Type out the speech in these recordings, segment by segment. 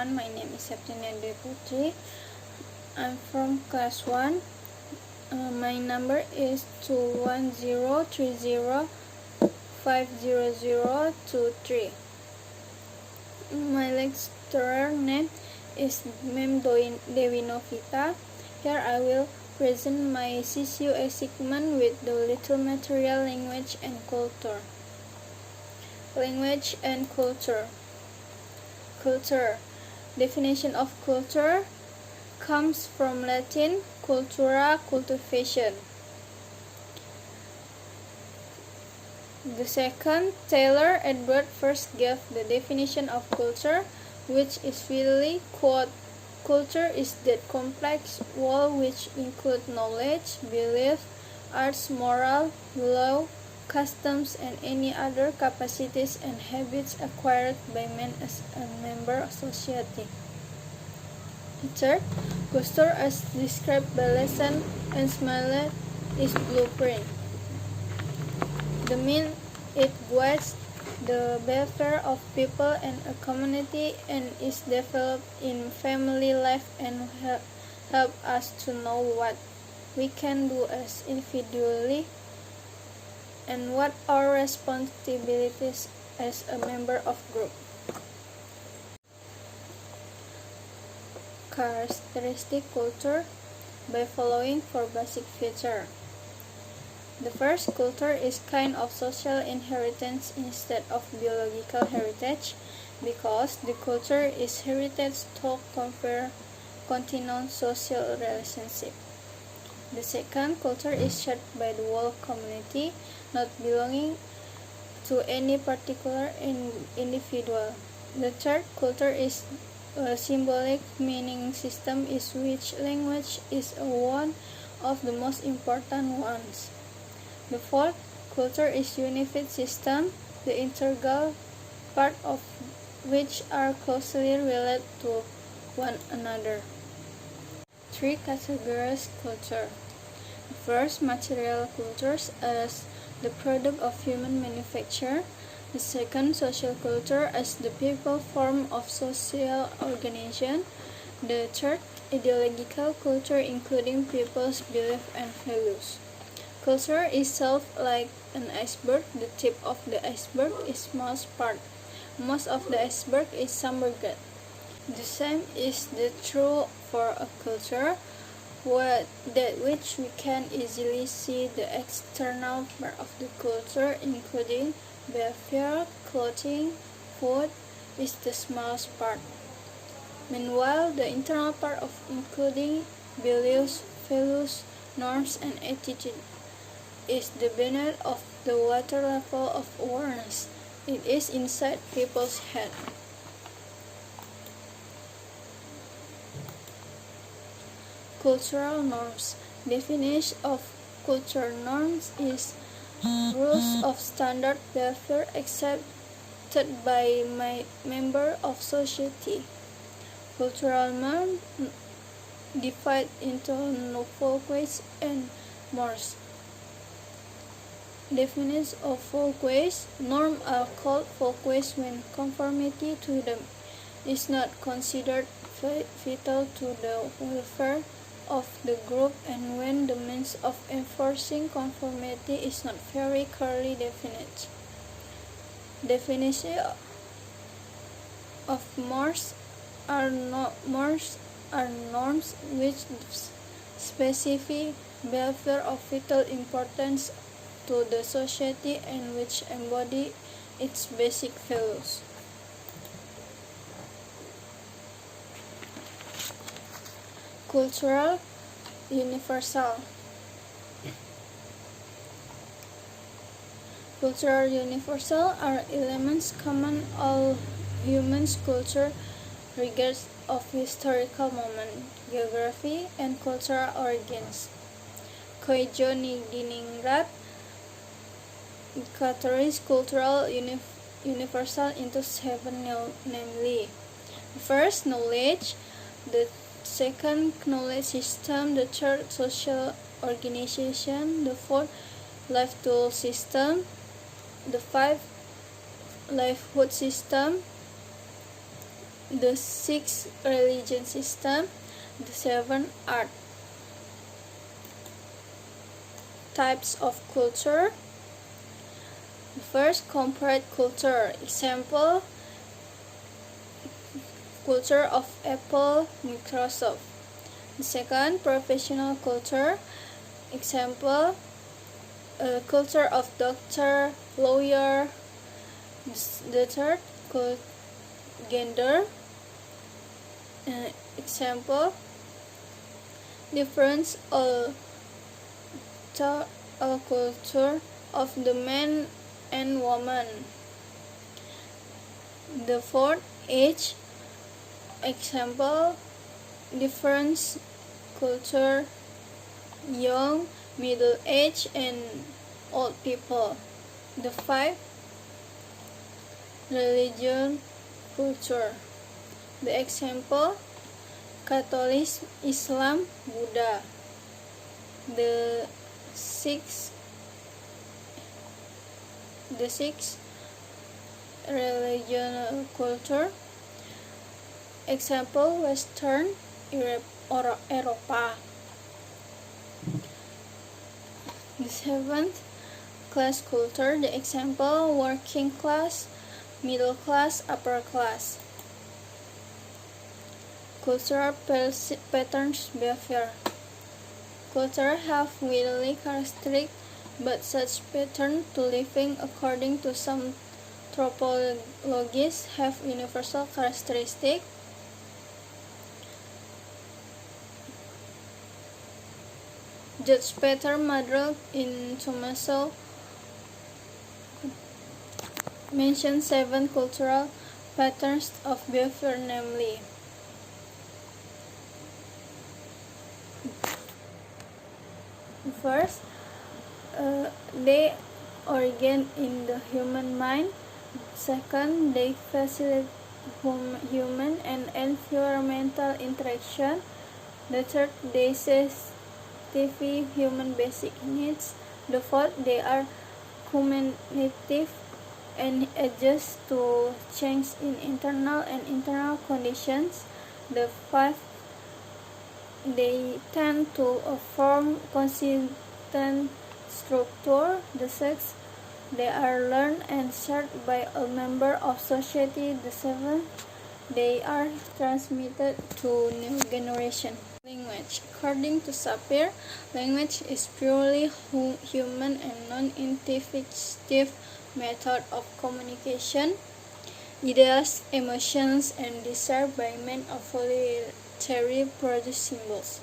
everyone, my name is Septinia Putri. I'm from class 1. My number is 21030500023. My lecturer name is Mem Dewi Novita. Here I will present my CCU assignment with the little material language and culture. Language and culture. Culture. Definition of culture comes from Latin cultura, cultivation. The second, Taylor Edward first gave the definition of culture, which is really, quote, culture is that complex whole which include knowledge, belief, arts, moral, law, customs, and any other capacities and habits acquired by man as a member of society. Third, culture as described by lesson and Smiley is blueprint. The mean it guides the behavior of people and a community and is developed in family life and help us to know what we can do as individually and what our responsibilities as a member of group. Characteristic culture by following 4 basic features. The first, culture is kind of social inheritance instead of biological heritage because the culture is heritage to continue social relationship. The second, culture is shared by the whole community, not belonging to any particular individual. The third, culture is a symbolic meaning system is which language is one of the most important ones. The fourth, culture is unified system, the integral part of which are closely related to one another. 3 categories culture. The first, material cultures as the product of human manufacture. The second, social culture as the people form of social organization. The third, ideological culture including people's beliefs and values. Culture is itself like an iceberg. The tip of the iceberg is smallest part. Most of the iceberg is submerged. The same is the true for a culture, that which we can easily see the external part of the culture, including behavior, clothing, food, is the smallest part. Meanwhile, the internal part of including beliefs, values, norms, and attitude is the beneath of the water level of awareness. It is inside people's head. Cultural norms. Definition of cultural norms is rules of standard behavior accepted by my member of society. Cultural norms divide into folkways and mores. Definition of folkways. Norms are called folkways when conformity to them is not considered vital to the welfare of the group and when the means of enforcing conformity is not very clearly defined. Definition of mores are norms which specify behavior of vital importance to the society and which embody its basic values. Cultural universal. Cultural universal are elements common all humans' culture regardless of historical moment, geography, and cultural origins. Diningrat categories cultural universal into 7 namely: first, knowledge; the second, knowledge system; the third, social organization; the fourth, life tool system; the fifth, livelihood system; the 6 religion system, the 7 art types of culture. The first, corporate culture. Example, culture of Apple, Microsoft. The second, professional culture. Example, culture of doctor, lawyer. The third, gender. Example, difference culture of the man and woman. The fourth, age. Example, difference culture, young, middle age, and old people. The fifth, religion culture. The example, Catholic, Islam, Buddha. The sixth, religion culture. Example, Western, Eropa. The seventh, class culture. The example, working class, middle class, upper class. Cultural patterns behavior. Culture have widely characteristics, but such patterns to living according to some anthropologists have universal characteristics. Judge Peter Madrug in Tomaso mentioned 7 cultural patterns of behavior, namely: first, they origin in the human mind. Second, they facilitate human and environmental interaction. The third, they satisfy human basic needs. The fourth, they are cumulative and adjust to change in internal and internal conditions. The fifth, they tend to form consistent structure. The sixth, they are learned and shared by a member of society. The seventh, they are transmitted to new generation. Language. According to Sapir, language is purely human and non-intuitive method of communication. Ideas, emotions, and desire by men of voluntary produce symbols.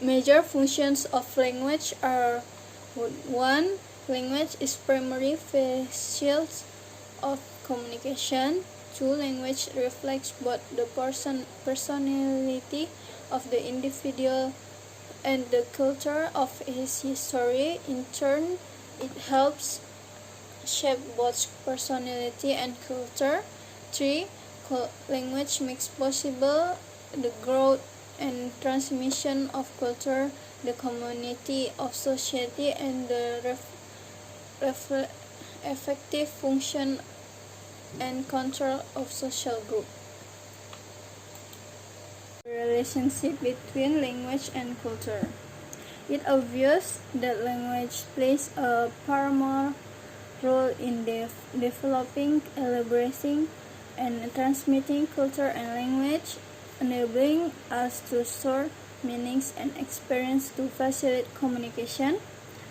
Major functions of language are: 1. Language is primary vessel of communication. 2. Language reflects both the personality of the individual and the culture of his history. In turn, it helps shape both personality and culture. 3. Language makes possible the growth and transmission of culture, the community of society, and the effective function and control of social group. The relationship between language and culture. It is obvious that language plays a paramount role in developing, elaborating, and transmitting culture and language, enabling us to store meanings and experience to facilitate communication.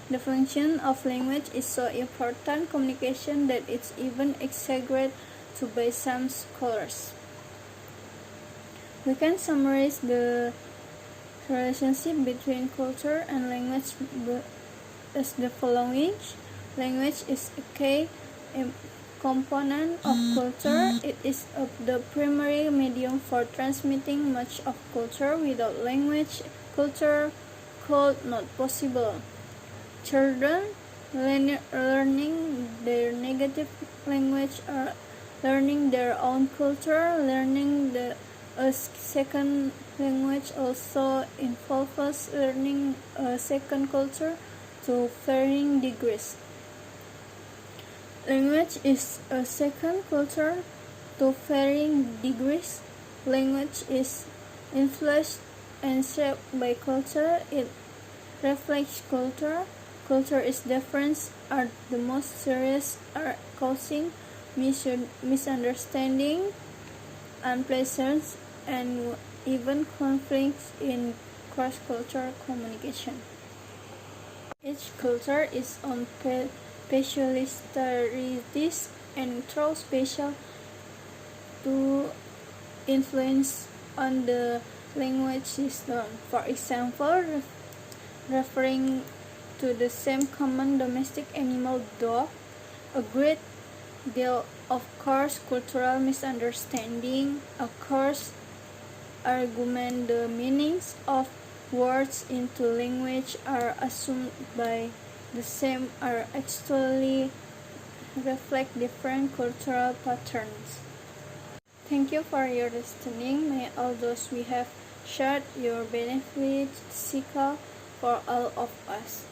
The function of language is so important communication that it's even exaggerated to by some scholars. We can summarize the relationship between culture and language as the following. Language is a key component of culture. It is the primary medium for transmitting much of culture. Without language, culture could not possible. Children learning their native language are learning their own culture. Learning a second language also involves learning a second culture to varying degrees. Language is a second culture To varying degrees, language is influenced and shaped by culture. It reflects culture. Culture is difference are the most serious, are causing misunderstanding, unpleasant, and even conflicts in cross-cultural communication. Each culture is on peculiarities and throws special to influence on the language system. For example, referring to the same common domestic animal dog, a great deal of cross-cultural misunderstanding occurs. Argument the meanings of words into language are assumed by the same are actually reflect different cultural patterns. Thank you for your listening. May all those we have shared your beneficial for all of us.